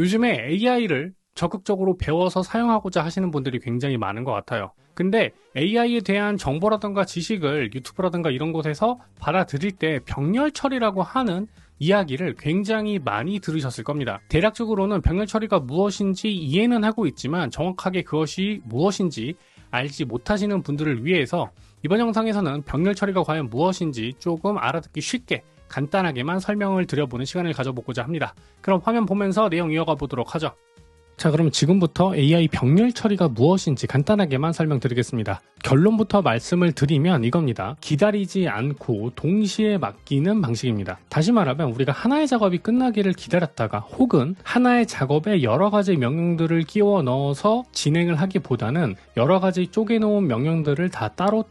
요즘에 AI를 적극적으로 배워서 사용하고자 하시는 분들이 굉장히 많은 것 같아요. 근데 AI에 대한 정보라든가 지식을 유튜브라든가 이런 곳에서 받아들일 때 병렬 처리라고 하는 이야기를 굉장히 많이 들으셨을 겁니다. 대략적으로는 병렬 처리가 무엇인지 이해는 하고 있지만 정확하게 그것이 무엇인지 알지 못하시는 분들을 위해서 이번 영상에서는 병렬 처리가 과연 무엇인지 조금 알아듣기 쉽게 간단하게만 설명을 드려보는 시간을 가져보고자 합니다. 그럼 화면 보면서 내용 이어가 보도록 하죠. 자, 그럼 지금부터 AI 병렬 처리가 무엇인지 간단하게만 설명드리겠습니다. 결론부터 말씀을 드리면 이겁니다. 기다리지 않고 동시에 맡기는 방식입니다. 다시 말하면 우리가 하나의 작업이 끝나기를 기다렸다가 혹은 하나의 작업에 여러 가지 명령들을 끼워 넣어서 진행을 하기보다는 여러 가지 쪼개놓은 명령들을 다 따로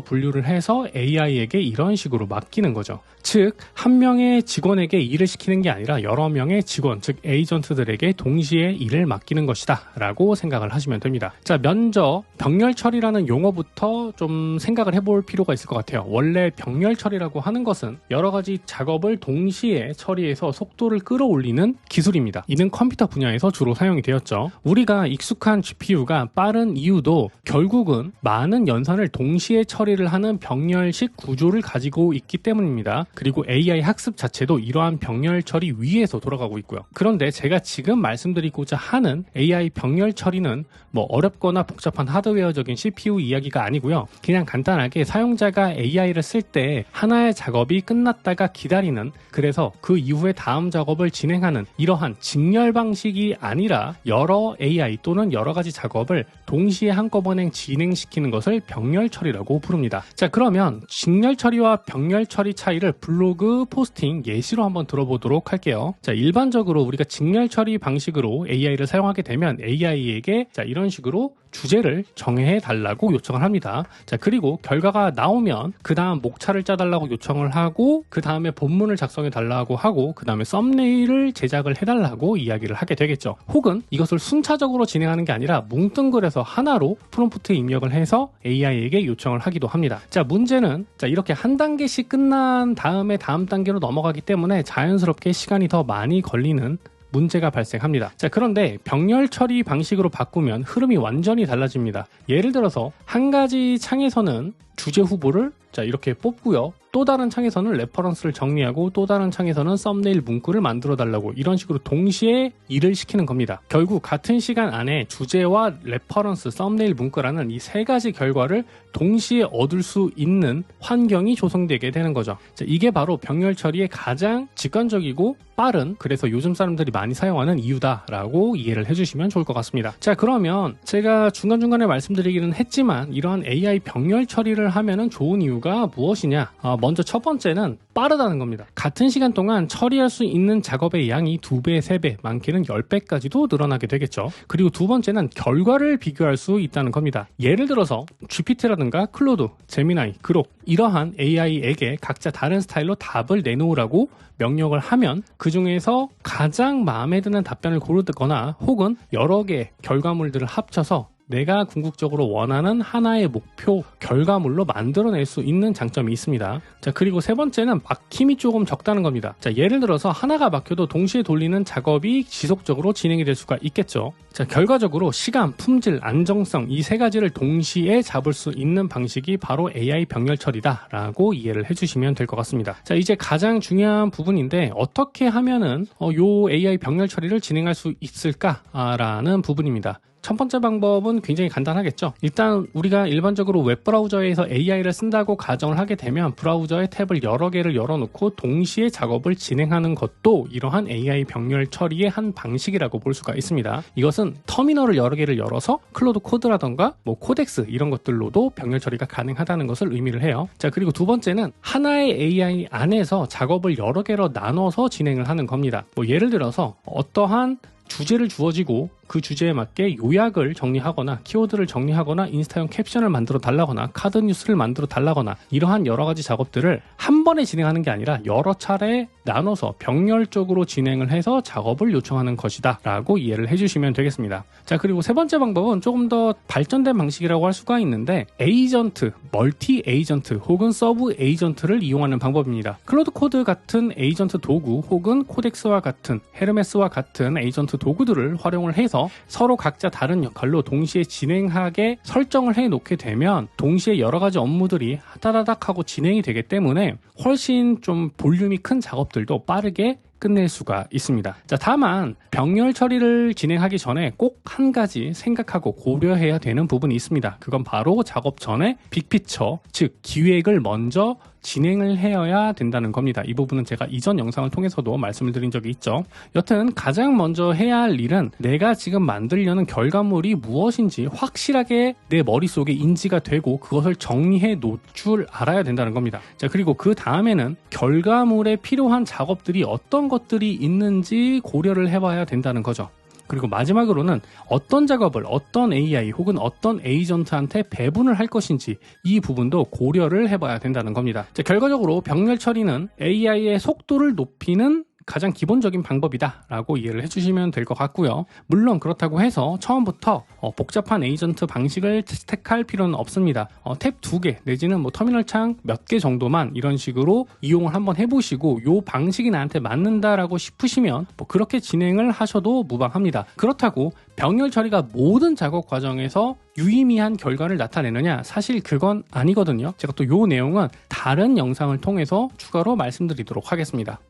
분류를 해서 AI에게 이런 식으로 맡기는 거죠. 즉, 한 명의 직원에게 일을 시키는 게 아니라 여러 명의 직원, 즉 에이전트들에게 동시에 일을 맡기는 것이다 라고 생각을 하시면 됩니다. 자, 먼저 병렬 처리라는 용어부터 좀 생각을 해볼 필요가 있을 것 같아요. 원래 병렬 처리라고 하는 것은 여러 가지 작업을 동시에 처리해서 속도를 끌어올리는 기술입니다. 이는 컴퓨터 분야에서 주로 사용이 되었죠. 우리가 익숙한 GPU가 빠른 이유도 결국은 많은 연산을 동시에 처리를 하는 병렬식 구조를 가지고 있기 때문입니다. 그리고 AI 학습 자체도 이러한 병렬 처리 위에서 돌아가고 있고요. 그런데 제가 지금 말씀드리고자 하는 AI 병렬 처리는 뭐 어렵거나 복잡한 하드웨어적인 CPU 이야기가 아니고요. 그냥 간단하게 사용자가 AI를 쓸 때 하나의 작업이 끝났다가 기다리는, 그래서 그 이후에 다음 작업을 진행하는 이러한 직렬 방식이 아니라 여러 AI 또는 여러 가지 작업을 동시에 한꺼번에 진행시키는 것을 병렬 처리라고 부릅니다. 자, 그러면 직렬 처리와 병렬 처리 차이를 블로그 포스팅 예시로 한번 들어보도록 할게요. 자, 일반적으로 우리가 직렬 처리 방식으로 AI를 사용하게 되면 AI에게 자, 이런 식으로 주제를 정해 달라고 요청을 합니다. 자, 그리고 결과가 나오면 그 다음 목차를 짜달라고 요청을 하고 그 다음에 본문을 작성해 달라고 하고 그 다음에 썸네일을 제작을 해달라고 이야기를 하게 되겠죠. 혹은 이것을 순차적으로 진행하는 게 아니라 뭉뚱그려서 하나로 프롬프트 입력을 해서 AI에게 요청을 하기도 합니다. 자, 문제는 자, 이렇게 한 단계씩 끝난 다음에 다음 단계로 넘어가기 때문에 자연스럽게 시간이 더 많이 걸리는 문제가 발생합니다. 자, 그런데 병렬 처리 방식으로 바꾸면 흐름이 완전히 달라집니다. 예를 들어서 한 가지 창에서는 주제 후보를 자, 이렇게 뽑고요. 또 다른 창에서는 레퍼런스를 정리하고 또 다른 창에서는 썸네일 문구를 만들어 달라고 이런 식으로 동시에 일을 시키는 겁니다. 결국 같은 시간 안에 주제와 레퍼런스, 썸네일 문구라는 이 세 가지 결과를 동시에 얻을 수 있는 환경이 조성되게 되는 거죠. 자, 이게 바로 병렬 처리의 가장 직관적이고 빠른, 그래서 요즘 사람들이 많이 사용하는 이유다라고 이해를 해주시면 좋을 것 같습니다. 자, 그러면 제가 중간중간에 말씀드리기는 했지만 이러한 AI 병렬 처리를 하면은 좋은 이유가 무엇이냐? 먼저 첫 번째는 빠르다는 겁니다. 같은 시간 동안 처리할 수 있는 작업의 양이 2배, 3배, 많게는 10배까지도 늘어나게 되겠죠. 그리고 두 번째는 결과를 비교할 수 있다는 겁니다. 예를 들어서 GPT라든가 클로드, 제미나이, 그록 이러한 AI에게 각자 다른 스타일로 답을 내놓으라고 명령을 하면 그 중에서 가장 마음에 드는 답변을 고르거나 혹은 여러 개의 결과물들을 합쳐서 내가 궁극적으로 원하는 하나의 목표 결과물로 만들어낼 수 있는 장점이 있습니다. 자, 그리고 세 번째는 막힘이 조금 적다는 겁니다. 자, 예를 들어서 하나가 막혀도 동시에 돌리는 작업이 지속적으로 진행이 될 수가 있겠죠. 자, 결과적으로 시간, 품질, 안정성 이 세 가지를 동시에 잡을 수 있는 방식이 바로 AI 병렬 처리다 라고 이해를 해주시면 될 것 같습니다. 자, 이제 가장 중요한 부분인데 어떻게 하면은 요 AI 병렬 처리를 진행할 수 있을까라는 부분입니다. 첫 번째 방법은 굉장히 간단하겠죠. 일단 우리가 일반적으로 웹브라우저에서 AI를 쓴다고 가정을 하게 되면 브라우저의 탭을 여러 개를 열어놓고 동시에 작업을 진행하는 것도 이러한 AI 병렬 처리의 한 방식이라고 볼 수가 있습니다. 이것은 터미널을 여러 개를 열어서 클로드 코드라던가 뭐 코덱스 이런 것들로도 병렬 처리가 가능하다는 것을 의미를 해요. 자, 그리고 두 번째는 하나의 AI 안에서 작업을 여러 개로 나눠서 진행을 하는 겁니다. 뭐 예를 들어서 어떠한 주제를 주어지고 그 주제에 맞게 요약을 정리하거나 키워드를 정리하거나 인스타용 캡션을 만들어 달라거나 카드 뉴스를 만들어 달라거나 이러한 여러 가지 작업들을 한 번에 진행하는 게 아니라 여러 차례 나눠서 병렬적으로 진행을 해서 작업을 요청하는 것이다 라고 이해를 해주시면 되겠습니다. 자, 그리고 세 번째 방법은 조금 더 발전된 방식이라고 할 수가 있는데 에이전트, 멀티 에이전트 혹은 서브 에이전트를 이용하는 방법입니다. 클로드 코드 같은 에이전트 도구 혹은 코덱스와 같은 헤르메스와 같은 에이전트 도구들을 활용을 해서 서로 각자 다른 역할로 동시에 진행하게 설정을 해 놓게 되면 동시에 여러 가지 업무들이 다다닥 하고 진행이 되기 때문에 훨씬 좀 볼륨이 큰 작업들도 빠르게 끝낼 수가 있습니다. 자, 다만 병렬 처리를 진행하기 전에 꼭 한 가지 생각하고 고려해야 되는 부분이 있습니다. 그건 바로 작업 전에 빅피처, 즉 기획을 먼저 진행을 해야 된다는 겁니다. 이 부분은 제가 이전 영상을 통해서도 말씀을 드린 적이 있죠. 여튼 가장 먼저 해야 할 일은 내가 지금 만들려는 결과물이 무엇인지 확실하게 내 머릿속에 인지가 되고 그것을 정리해 놓을 줄 알아야 된다는 겁니다. 자, 그리고 그 다음에는 결과물에 필요한 작업들이 어떤 것들이 있는지 고려를 해봐야 된다는 거죠. 그리고 마지막으로는 어떤 작업을 어떤 AI 혹은 어떤 에이전트한테 배분을 할 것인지 이 부분도 고려를 해봐야 된다는 겁니다. 자, 결과적으로 병렬 처리는 AI의 속도를 높이는 가장 기본적인 방법이다 라고 이해를 해주시면 될 것 같고요. 물론 그렇다고 해서 처음부터 복잡한 에이전트 방식을 택할 필요는 없습니다. 탭 2개 내지는 터미널 창 몇 개 정도만 이런 식으로 이용을 한번 해보시고 이 방식이 나한테 맞는다라고 싶으시면 그렇게 진행을 하셔도 무방합니다. 그렇다고 병렬 처리가 모든 작업 과정에서 유의미한 결과를 나타내느냐? 사실 그건 아니거든요. 제가 또 이 내용은 다른 영상을 통해서 추가로 말씀드리도록 하겠습니다.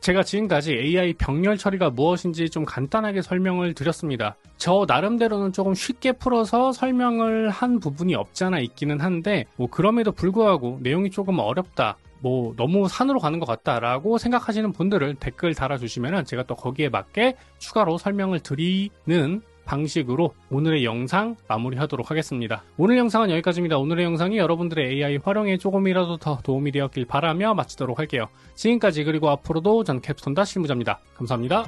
제가 지금까지 AI 병렬 처리가 무엇인지 좀 간단하게 설명을 드렸습니다. 저 나름대로는 조금 쉽게 풀어서 설명을 한 부분이 없지 않아 있기는 한데 그럼에도 불구하고 내용이 조금 어렵다, 너무 산으로 가는 것 같다라고 생각하시는 분들은 댓글 달아주시면 제가 또 거기에 맞게 추가로 설명을 드리는 방식으로 오늘의 영상 마무리하도록 하겠습니다. 오늘 영상은 여기까지입니다. 오늘의 영상이 여러분들의 AI 활용에 조금이라도 더 도움이 되었길 바라며 마치도록 할게요. 지금까지 그리고 앞으로도 전 캡스톤 실무자입니다. 감사합니다.